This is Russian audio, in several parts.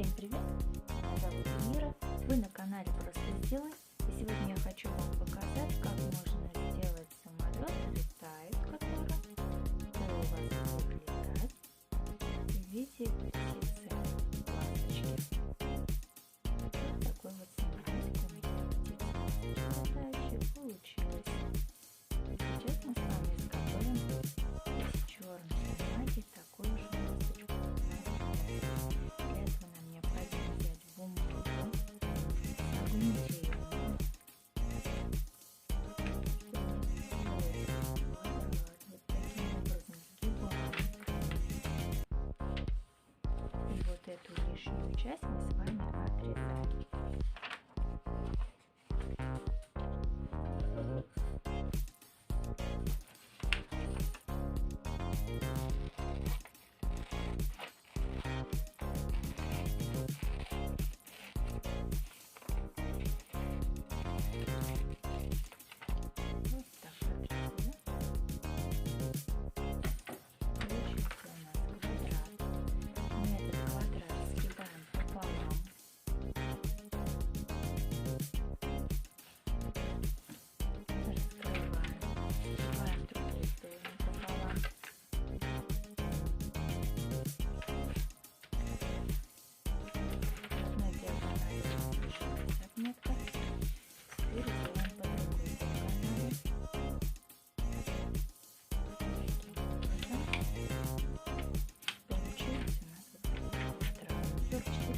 Всем привет! Меня зовут Мира, вы на канале Просто сделай, и сегодня я хочу вам показать, как можно сделать самолет, летает который, то у вас будет летать в виде птицы, ласточки. Вот такой вот самолетик у меня птица летающая получилась. Сейчас мы с вами изготовим из черной бумаги такую же ласточку. Для этого нам необходимо взять бумагу, согнуть ее вот таким образом сгибаем. И вот эту лишнюю часть мы с вами отрезаем.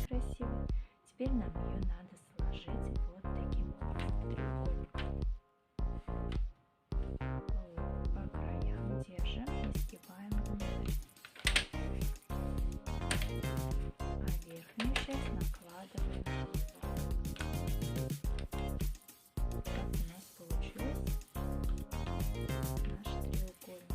Красиво. Теперь нам ее надо сложить вот таким треугольником. Вот, по краям держим и сгибаем внутрь. А верхнюю часть накладываем. Так у нас получилось наш треугольник.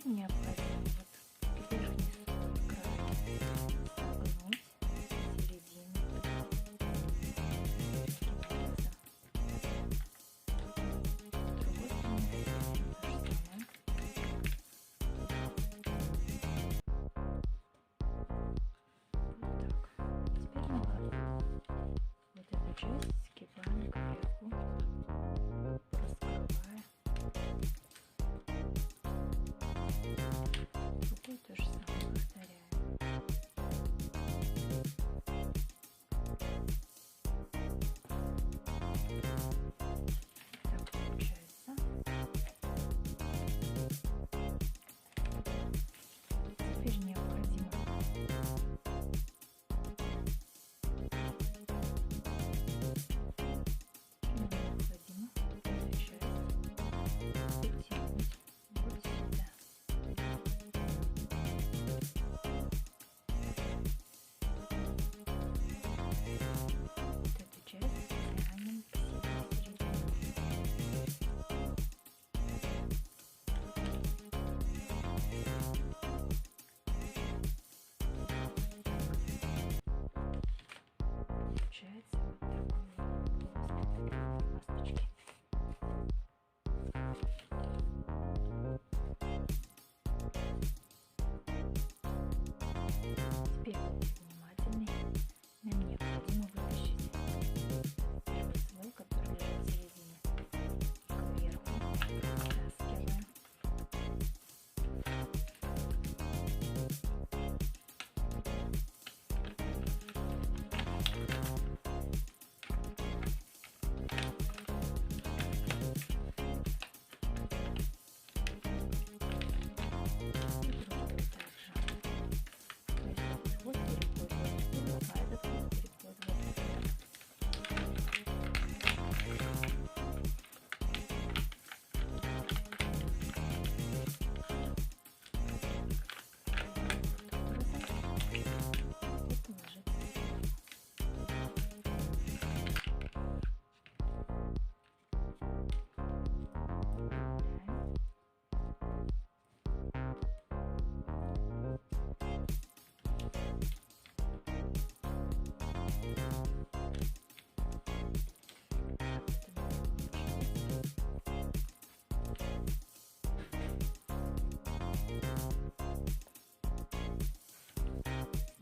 Необходимо вот верхний слой края согнуть середину другой стороны то же самое. Вот так. Теперь вот эту часть сгибаем кверху, раскрывая. И то же самое повторяем. Так получается. Теперь необходимо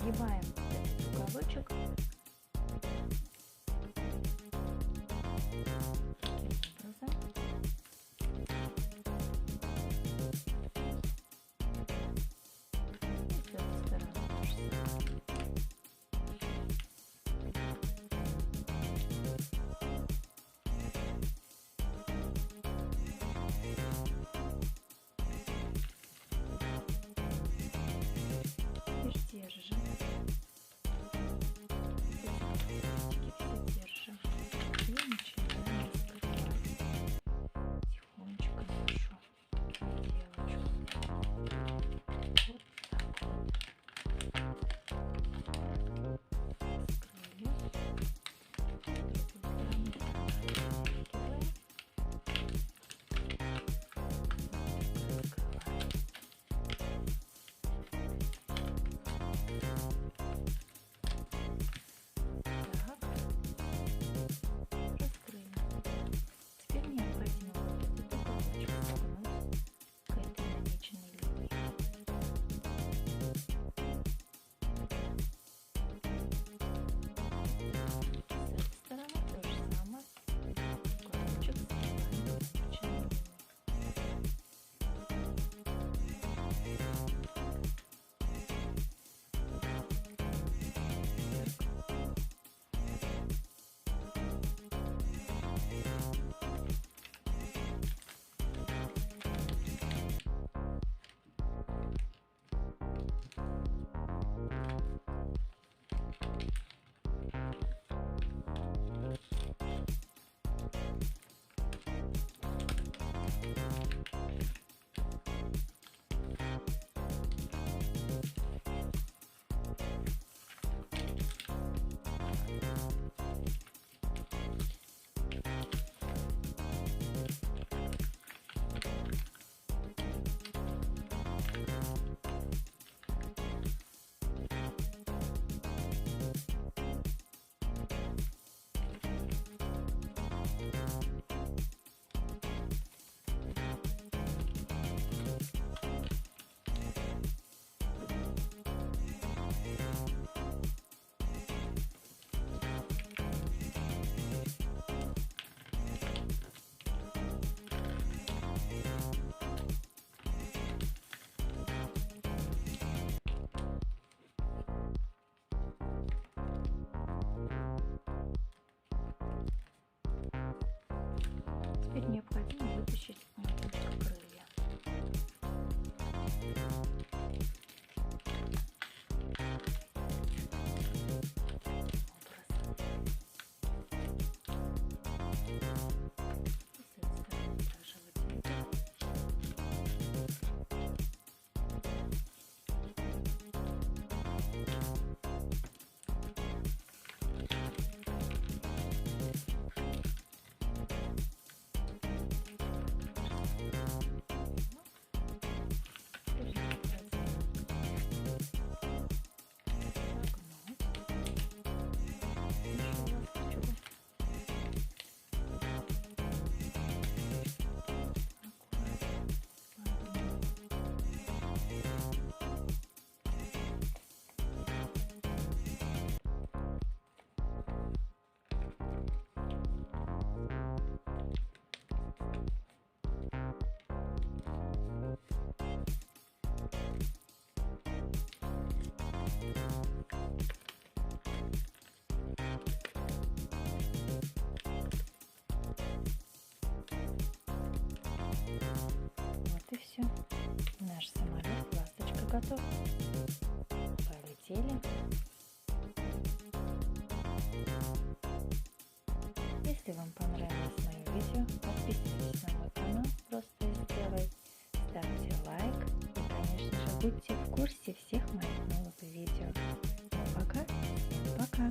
Сгибаем этот уголочек. Таким образом. И с этой стороны то же самое. Теперь держим. Все держим. И начинаем раскрывать тихонечко нашу поделочку. Вот так вот. Теперь необходимо вытащить немножко крылья. И все. Наш самолет ласточка готов. Полетели. Если вам понравилось мое видео, подписывайтесь на мой канал Просто сделай, ставьте лайк и, конечно же, будьте в курсе всех моих новых видео. Ну, пока. Всем пока.